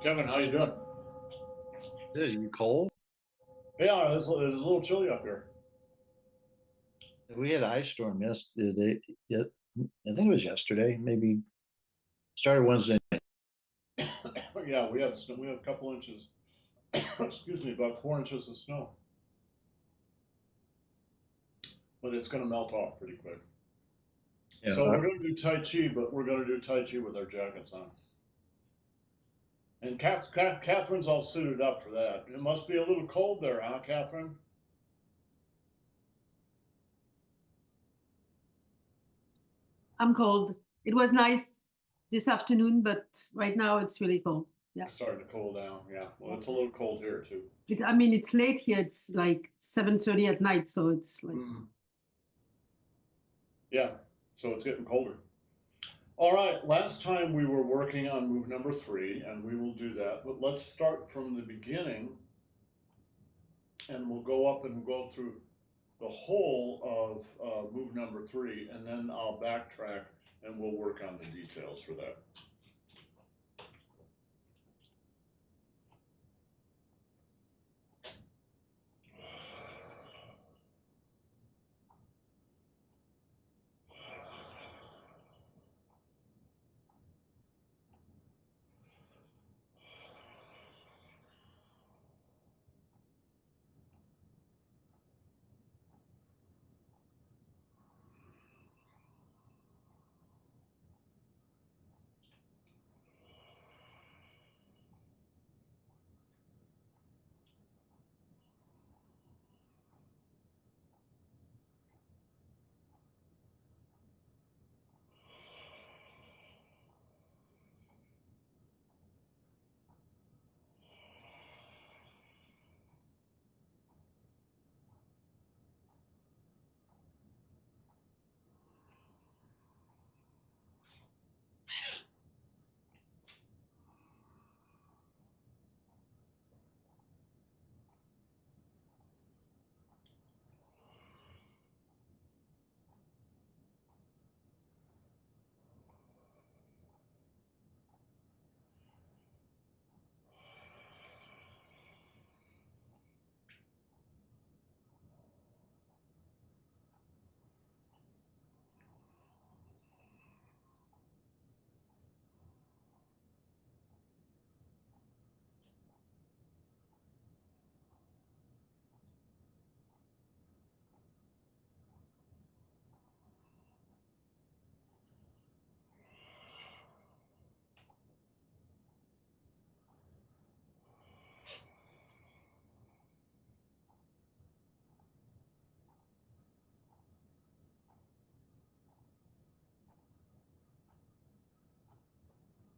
Kevin, how you doing? Is you cold? Yeah, it's a little chilly up here. We had an ice storm yesterday. I think it was yesterday. Maybe started Wednesday. Yeah, we had snow, we had a couple inches. Excuse me, about 4 inches of snow, but it's going to melt off pretty quick. Yeah, So we're going to do Tai Chi, but we're going to do Tai Chi with our jackets on. And Catherine's all suited up for that. It must be a little cold there, huh, Catherine? I'm cold. It was nice this afternoon, but right now it's really cold. Yeah. It's starting to cool down. Yeah. Well, it's a little cold here too. I mean, it's late here. It's like 7:30 at night, so it's like. Yeah. So it's getting colder. All right. Last time we were working on move number 3, and we will do that. But let's start from the beginning, and we'll go up and go through the whole of move number 3, and then I'll backtrack and we'll work on the details for that.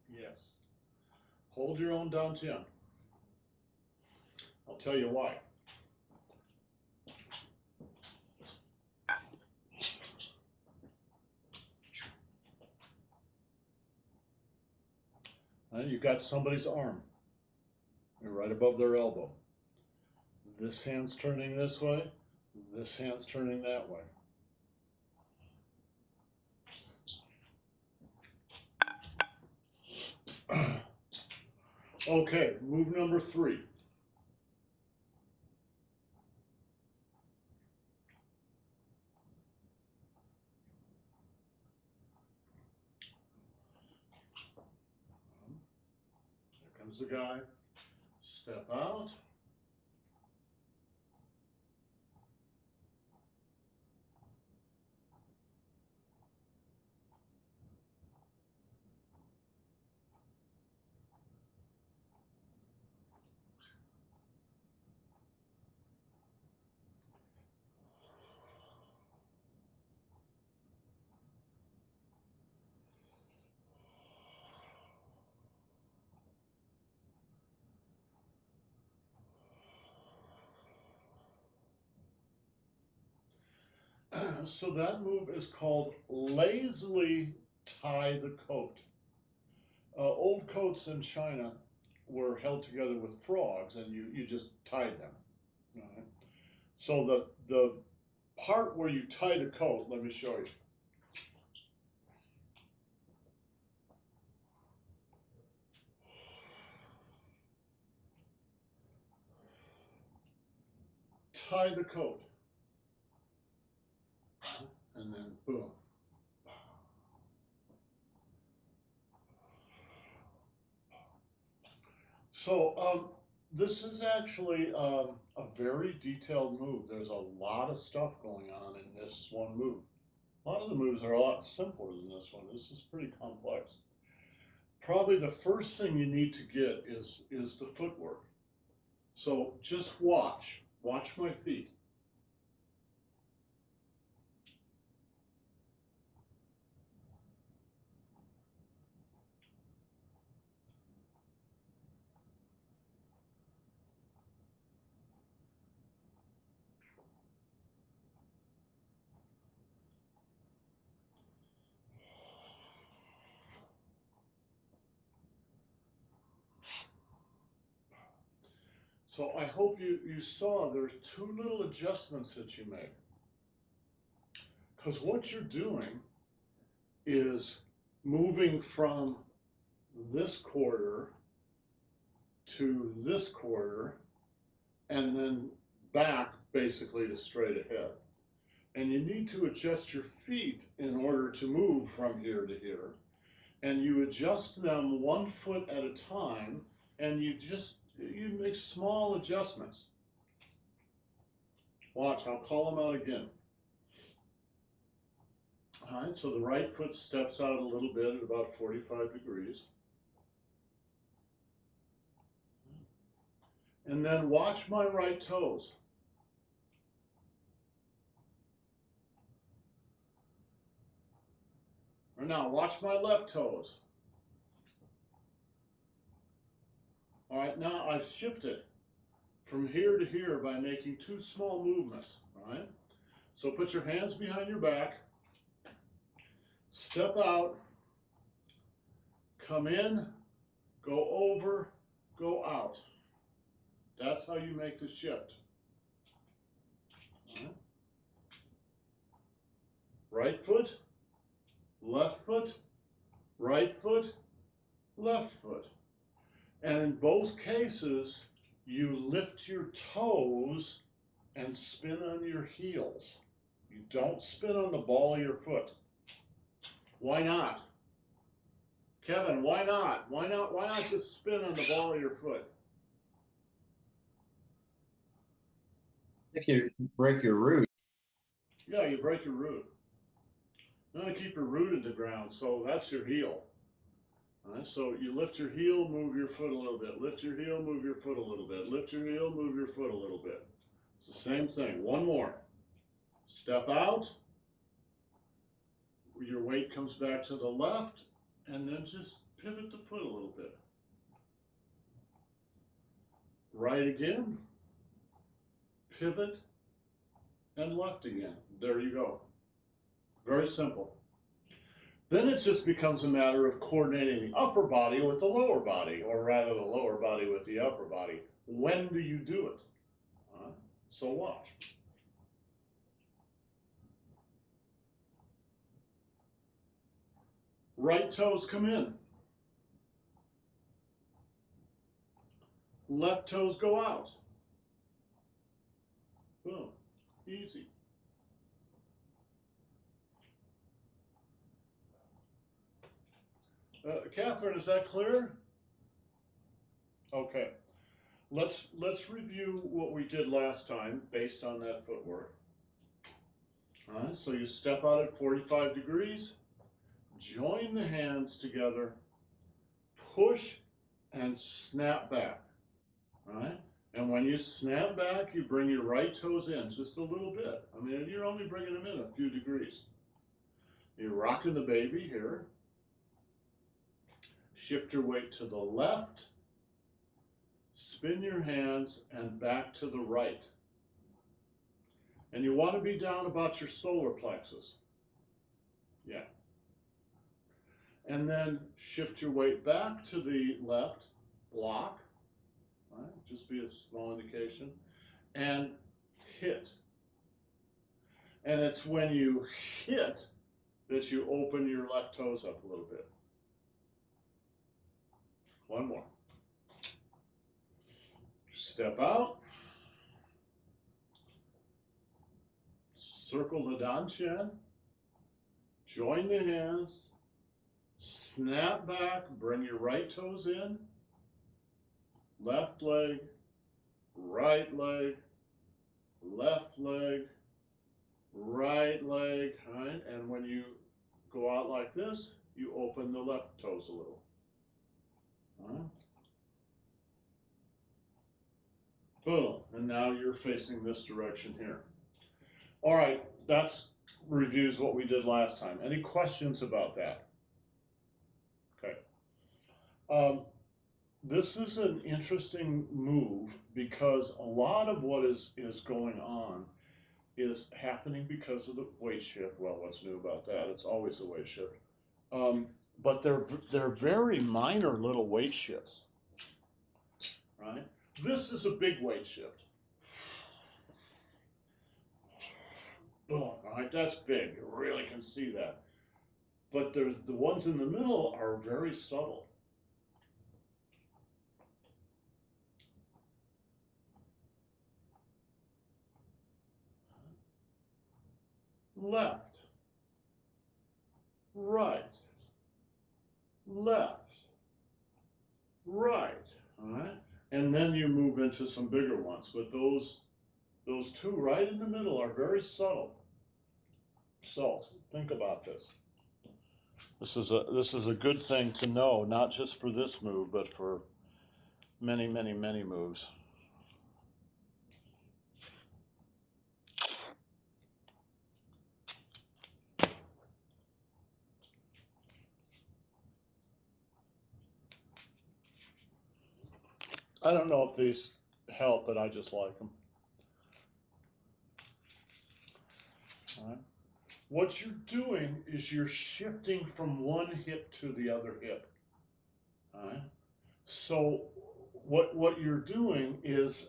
Yes. Hold your own down chin. I'll tell you why. You've got somebody's arm. You're right above their elbow. This hand's turning this way. This hand's turning that way. Okay, move number 3. Here comes the guy. Step out. So that move is called lazily tie the coat. Old coats in China were held together with frogs, and you just tied them. All right? So the part where you tie the coat, let me show you. tie the coat. And then boom. So this is actually a very detailed move. There's a lot of stuff going on in this one move. A lot of the moves are a lot simpler than this one. This is pretty complex. Probably the first thing you need to get is the footwork. So just watch my feet. So I hope you saw there are two little adjustments that you make. Because what you're doing is moving from this quarter to this quarter and then back basically to straight ahead. And you need to adjust your feet in order to move from here to here. And you adjust them 1 foot at a time, and you make small adjustments. Watch, I'll call them out again. All right, so the right foot steps out a little bit at about 45 degrees. And then watch my right toes. Or now, watch my left toes. All right, now I've shifted from here to here by making 2 small movements, all right? So put your hands behind your back, step out, come in, go over, go out. That's how you make the shift. All right? Right foot, left foot, right foot, left foot. And in both cases, you lift your toes and spin on your heels. You don't spin on the ball of your foot. Why not? Kevin, why not? Why not just spin on the ball of your foot? I think you break your root. Yeah, you break your root. You want to keep your root in the ground, so that's your heel. All right, so you lift your heel, move your foot a little bit. Lift your heel, move your foot a little bit. Lift your heel, move your foot a little bit. It's the same thing. One more. Step out. Your weight comes back to the left, and then just pivot the foot a little bit. Right again. Pivot, and left again. There you go. Very simple. Then it just becomes a matter of coordinating the upper body with the lower body, or rather the lower body with the upper body. When do you do it? So watch. Right toes come in. Left toes go out. Boom. Easy. Catherine, is that clear? Okay. Let's review what we did last time based on that footwork. All right, so you step out at 45 degrees, join the hands together, push and snap back. All right? And when you snap back, you bring your right toes in just a little bit. I mean, you're only bringing them in a few degrees. You're rocking the baby here. Shift your weight to the left. Spin your hands and back to the right. And you want to be down about your solar plexus. Yeah. And then shift your weight back to the left, block. All right, just be a small indication. And hit. And it's when you hit that you open your left toes up a little bit. One more. Step out. Circle the dantian, join the hands, snap back, bring your right toes in, left leg, right leg, left leg, right leg, right? And when you go out like this, you open the left toes a little. Right? Boom, and now you're facing this direction here. All right, that's reviews what we did last time. Any questions about that? Okay. This is an interesting move because a lot of what is going on is happening because of the weight shift. Well, what's new about that? It's always the weight shift. But they're very minor little weight shifts, right? This is a big weight shift. Boom, right? That's big. You really can see that. But the ones in the middle are very subtle. Left, right, left, right, all right? And then you move into some bigger ones, but those two right in the middle are very subtle. So think about this. This is a good thing to know, not just for this move, but for many, many, many moves. I don't know if these help, but I just like them. All right. What you're doing is you're shifting from one hip to the other hip. All right. So what you're doing is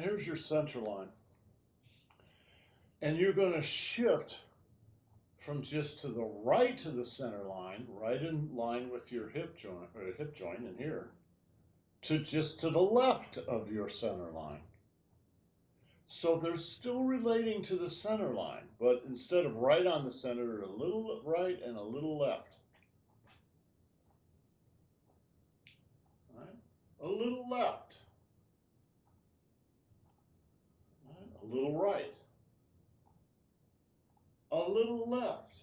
here's your center line. And you're going to shift from just to the right to the center line, right in line with your hip joint in here, to just to the left of your center line. So they're still relating to the center line, but instead of right on the center, a little right and a little left. Right? A little left. Right? A little right. A little left.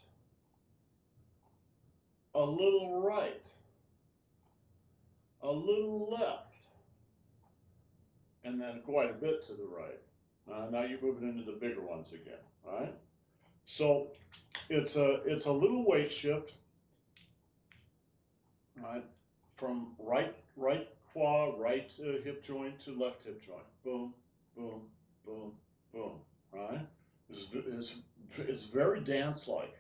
A little right. A little left. And then quite a bit to the right. Now you're moving into the bigger ones again, right? So it's a little weight shift, right? From right quad, right hip joint to left hip joint. Boom, boom, boom, boom, right? It's very dance-like.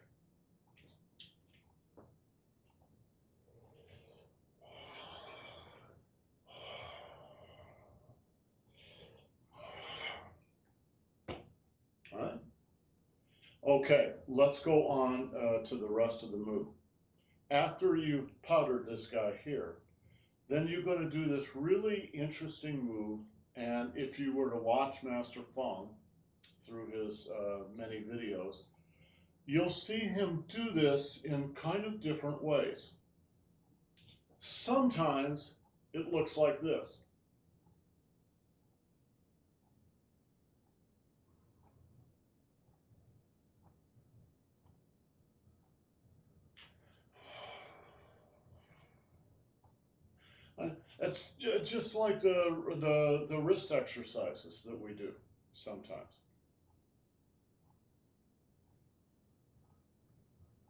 All right. Okay, let's go on to the rest of the move. After you've powdered this guy here, then you're going to do this really interesting move. And if you were to watch Master Feng through his many videos, you'll see him do this in kind of different ways. Sometimes it looks like this. It's just like the wrist exercises that we do sometimes.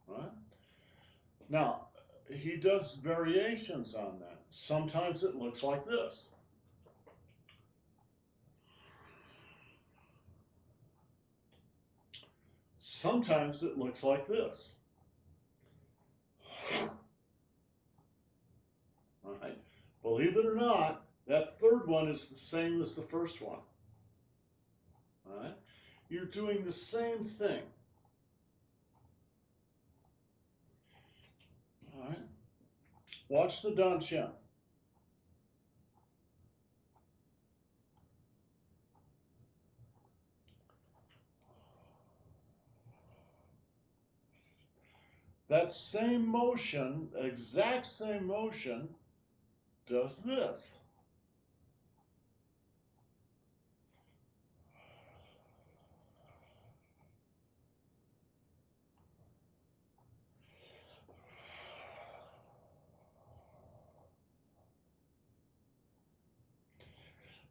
Right? Now, he does variations on that. Sometimes it looks like this. Sometimes it looks like this. All right. Believe it or not, that third one is the same as the first one. All right. You're doing the same thing. All right. Watch the Dan Qian. That same motion, exact same motion, does this.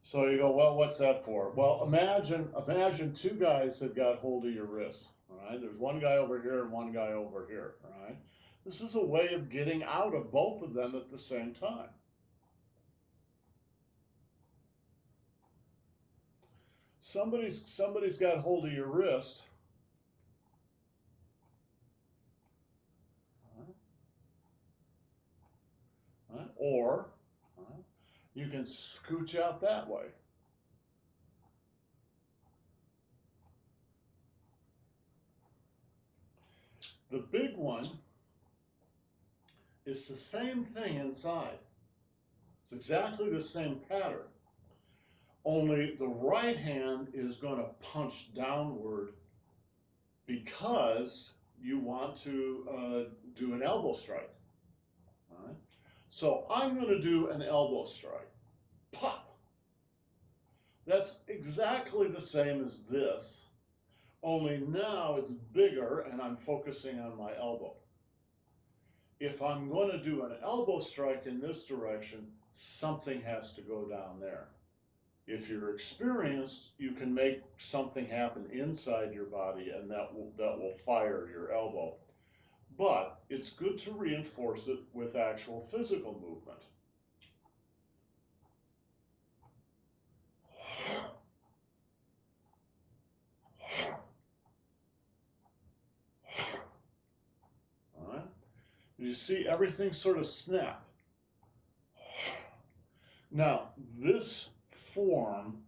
So you go, well, what's that for? Well, imagine two guys have got hold of your wrist. All right, there's one guy over here and one guy over here. All right, this is a way of getting out of both of them at the same time. Somebody's got hold of your wrist. All right, or you can scooch out that way. The big one is the same thing inside. It's exactly the same pattern. Only the right hand is going to punch downward because you want to do an elbow strike. All right? So I'm going to do an elbow strike. Pop! That's exactly the same as this, only now it's bigger and I'm focusing on my elbow. If I'm going to do an elbow strike in this direction, something has to go down there. If you're experienced, you can make something happen inside your body and that will fire your elbow. But it's good to reinforce it with actual physical movement. All right? You see everything sort of snap. Now, this form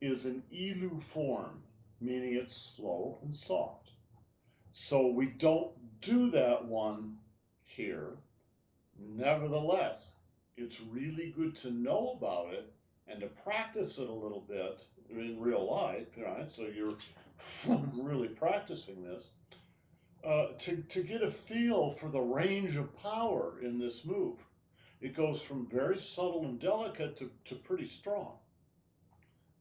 is an ilu form, meaning it's slow and soft. So we don't do that one here. Nevertheless, it's really good to know about it and to practice it a little bit in real life, right? So you're really practicing this to get a feel for the range of power in this move. It goes from very subtle and delicate to pretty strong.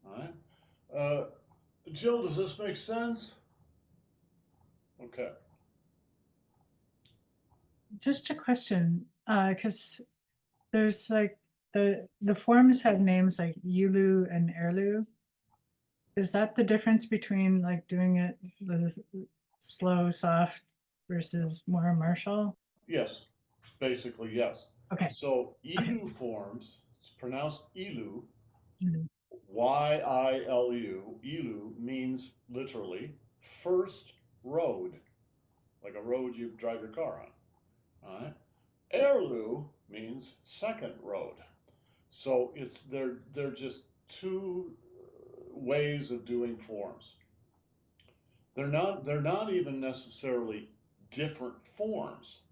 All right. Jill, does this make sense? Okay. Just a question, because there's like the forms have names like Yulu and Erlu. Is that the difference between like doing it the slow, soft versus more martial? Yes, basically, yes. Okay. So ilu forms, it's pronounced ilu, Mhm. Y-I-L-U. Ilu means literally first road, like a road you drive your car on. All right. Erlu means second road. So they're just two ways of doing forms. They're not even necessarily different forms.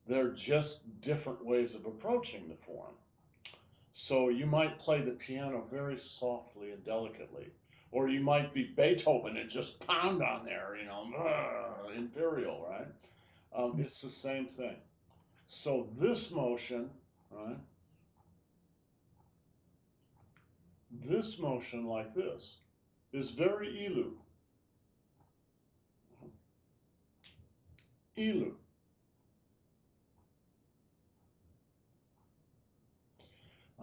They're just different ways of approaching the form. So you might play the piano very softly and delicately, or you might be Beethoven and just pound on there, imperial, right? It's the same thing. So this motion, right? This motion like this is very ilu. Ilu.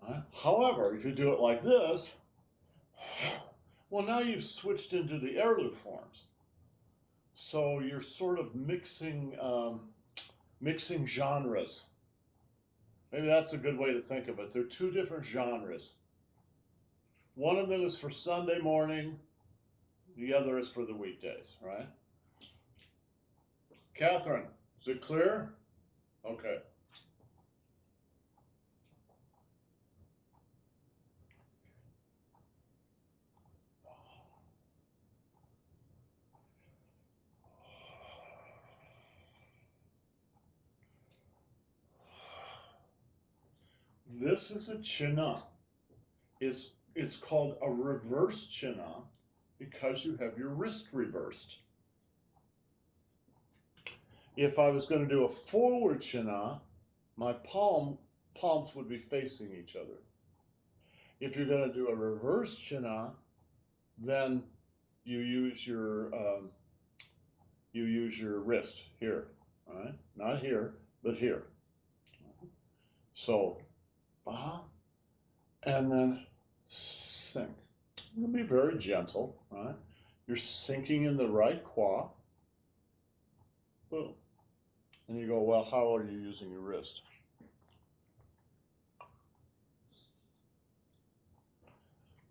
Right? However, if you do it like this, well, now you've switched into the Erlu forms. So you're sort of mixing genres. Maybe that's a good way to think of it. They're two different genres. One of them is for Sunday morning, the other is for the weekdays, right? Catherine, is it clear? Okay. This is a chin-up. It's called a reverse chin-up because you have your wrist reversed. If I was going to do a forward chin-up, my palms would be facing each other. If you're going to do a reverse chin-up, then you use your wrist here, right? Not here, but here. So, and then sink. You'll be very gentle, right? You're sinking in the right quad. Boom. And you go, well, how are you using your wrist?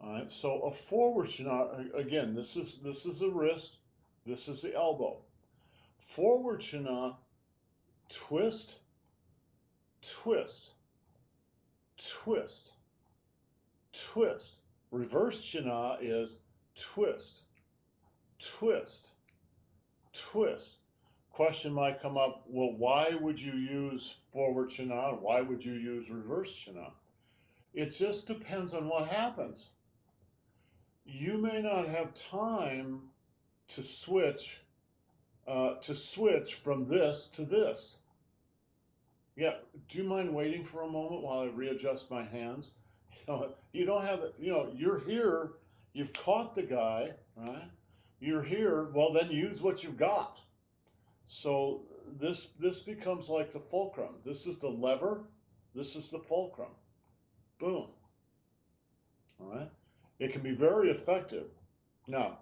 All right, so a forward chin-up, again, this is the wrist, this is the elbow. Forward chin-up, twist, twist, twist, twist. Reverse chin-up is twist, twist, twist. Question might come up, well, why would you use forward chin-up? Why would you use reverse chin-up? It just depends on what happens. You may not have time to switch from this to this. Yeah, do you mind waiting for a moment while I readjust my hands? You don't have it, you're here, you've caught the guy, right? You're here, well then use what you've got. So this becomes like the fulcrum. This is the lever, this is the fulcrum. Boom. All right? It can be very effective. Now,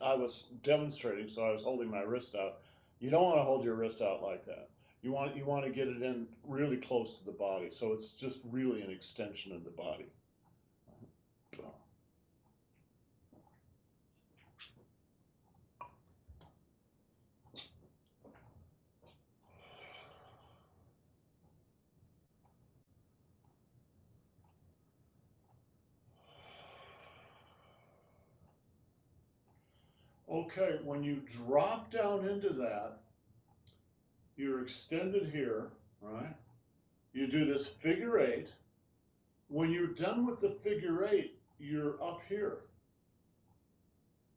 I was demonstrating, so I was holding my wrist out. You don't want to hold your wrist out like that. You want to get it in really close to the body, so it's just really an extension of the body. Okay, when you drop down into that, you're extended here, right? You do this figure eight. When you're done with the figure eight, you're up here,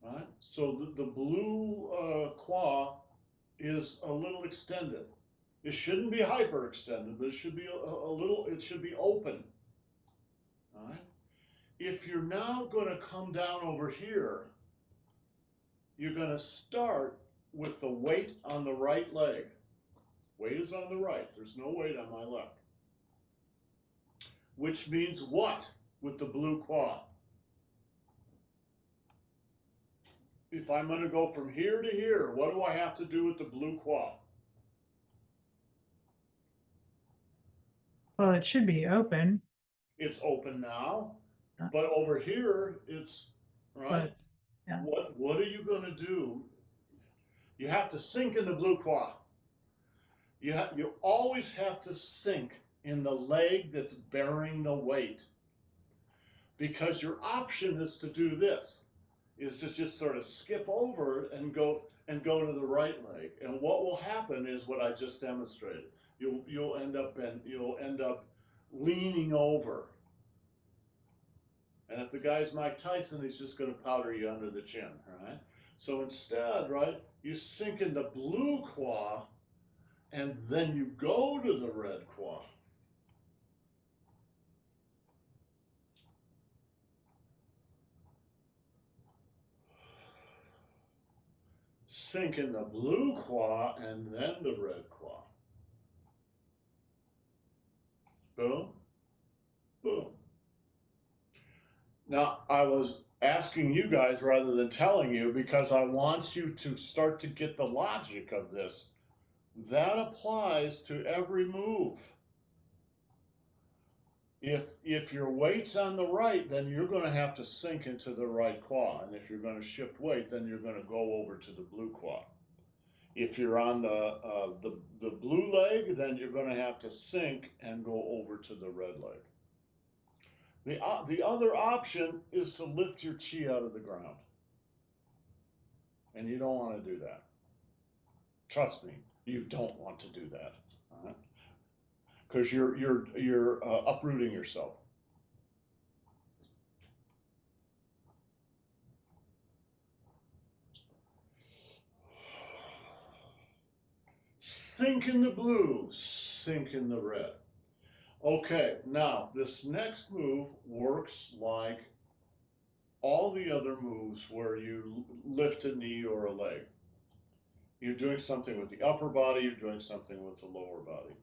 right? So the blue claw is a little extended. It shouldn't be hyperextended, but it should be a little, it should be open, all right? If you're now going to come down over here, you're going to start with the weight on the right leg. Weight is on the right. There's no weight on my left. Which means what with the blue claw? If I'm going to go from here to here, what do I have to do with the blue claw? Well, it should be open. It's open now, but over here, it's, right? But, yeah. What are you going to do? You have to sink in the blue claw. You always have to sink in the leg that's bearing the weight. Because your option is to do this, is to just sort of skip over it and go to the right leg. And what will happen is what I just demonstrated. You'll end up leaning over. And if the guy's Mike Tyson, he's just going to powder you under the chin, right? So instead, right, you sink in the blue claw, and then you go to the red claw. Sink in the blue claw, and then the red claw. Boom, boom. Now, I was asking you guys rather than telling you because I want you to start to get the logic of this. That applies to every move. If your weight's on the right, then you're going to have to sink into the right claw. And if you're going to shift weight, then you're going to go over to the blue claw. If you're on the blue leg, then you're going to have to sink and go over to the red leg. The other option is to lift your chi out of the ground. And you don't want to do that. Trust me, you don't want to do that. because you're uprooting yourself. Sink in the blue, sink in the red. Okay, now this next move works like all the other moves where you lift a knee or a leg. You're doing something with the upper body, you're doing something with the lower body.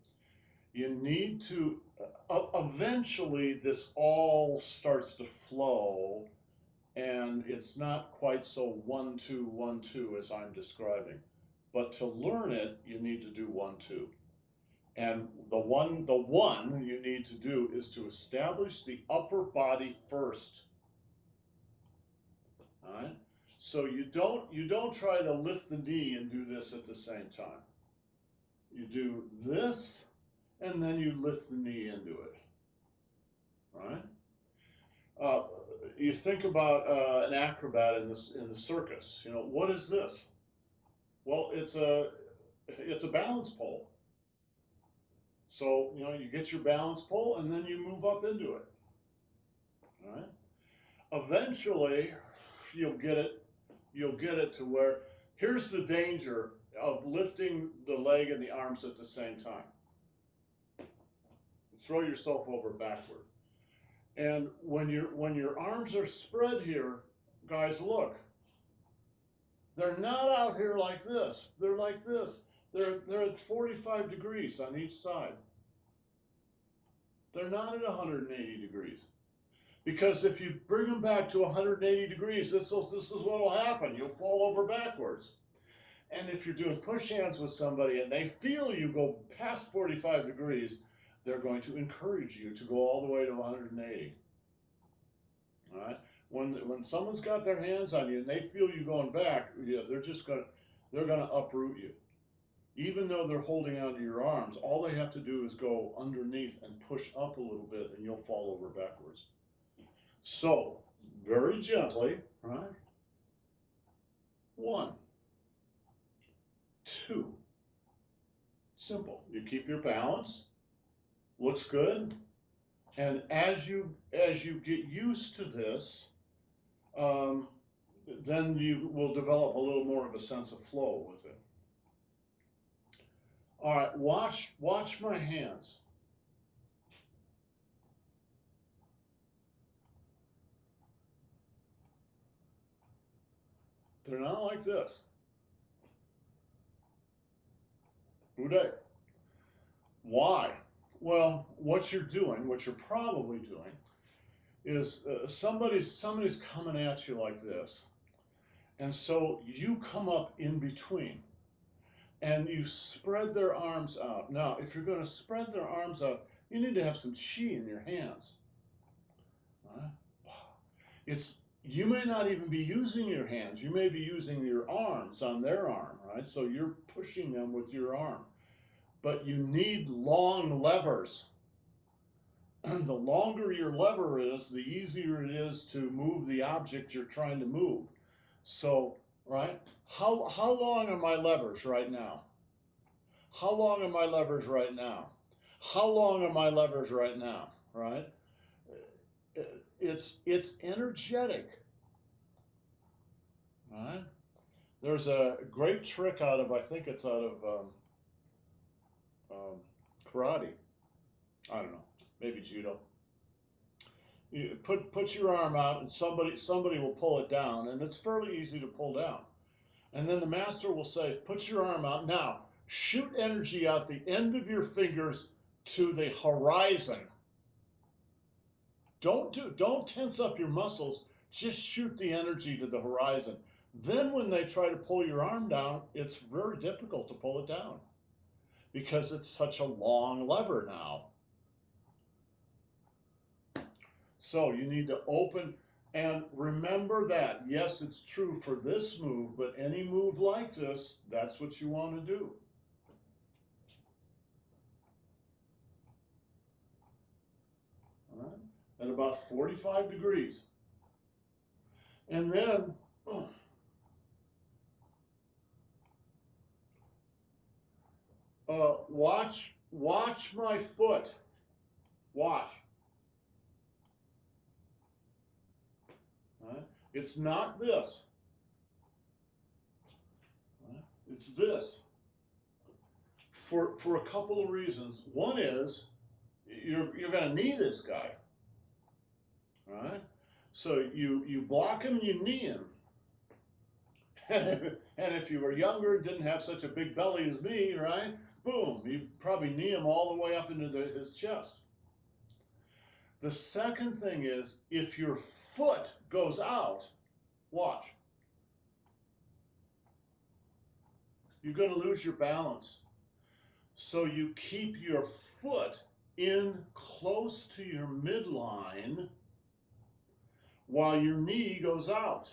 You need to, eventually this all starts to flow, and it's not quite so 1-2, 1-2 as I'm describing. But to learn it, you need to do 1-2. And the one you need to do is to establish the upper body first. All right? So you don't try to lift the knee and do this at the same time. You do this, and then you lift the knee into it. All right? You think about an acrobat in the circus. You know, what is this? Well, it's a balance pole. So, you know, you get your balance pole and then you move up into it. All right? Eventually, you'll get it to where, here's the danger of lifting the leg and the arms at the same time. Throw yourself over backward. And when your arms are spread here, guys, look. They're not out here like this. They're like this. They're at 45 degrees on each side. They're not at 180 degrees. Because if you bring them back to 180 degrees, this is what will happen. You'll fall over backwards. And if you're doing push hands with somebody and they feel you go past 45 degrees, they're going to encourage you to go all the way to 180. All right? When someone's got their hands on you and they feel you going back, yeah, they're gonna uproot you. Even though they're holding onto your arms, all they have to do is go underneath and push up a little bit, and you'll fall over backwards. So, very gently, right? 1, 2. Simple. You keep your balance. Looks good. And as you get used to this, then you will develop a little more of a sense of flow with it. All right, watch my hands. They're not like this. Uday. Why? Well, what you're probably doing, is somebody's coming at you like this. And so you come up in between. And you spread their arms out. Now, if you're going to spread their arms out, you need to have some chi in your hands. Right? You may not even be using your hands. You may be using your arms on their arm, right? So you're pushing them with your arm. But you need long levers. And the longer your lever is, the easier it is to move the object you're trying to move. So, right? How long are my levers right now? How long are my levers right now? How long are my levers right now? Right? It's energetic. Right? There's a great trick out of, I think it's out of karate. I don't know, maybe judo. You put your arm out, and somebody will pull it down, and it's fairly easy to pull down. And then the master will say, put your arm out now. Shoot energy out the end of your fingers to the horizon. Don't tense up your muscles. Just shoot the energy to the horizon. Then when they try to pull your arm down, it's very difficult to pull it down because it's such a long lever now. So you need to open, and remember that, yes, it's true for this move, but any move like this, that's what you want to do. All right? At about 45 degrees. And then, watch watch my foot. Watch. Right? It's not this. Right? It's this. For a couple of reasons. One is you're going to knee this guy. Right? So you block him and you knee him. And if you were younger, didn't have such a big belly as me, right? Boom, you probably knee him all the way up into his chest. The second thing is, if your foot goes out, watch. You're going to lose your balance. So you keep your foot in close to your midline while your knee goes out.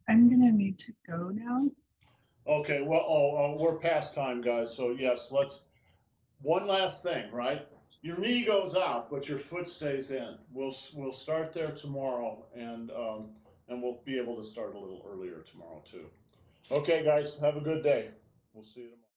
I'm gonna need to go now. Okay, well, we're past time, guys. So yes, one last thing, right? Your knee goes out, but your foot stays in. We'll start there tomorrow, and we'll be able to start a little earlier tomorrow too. Okay, guys, have a good day. We'll see you tomorrow.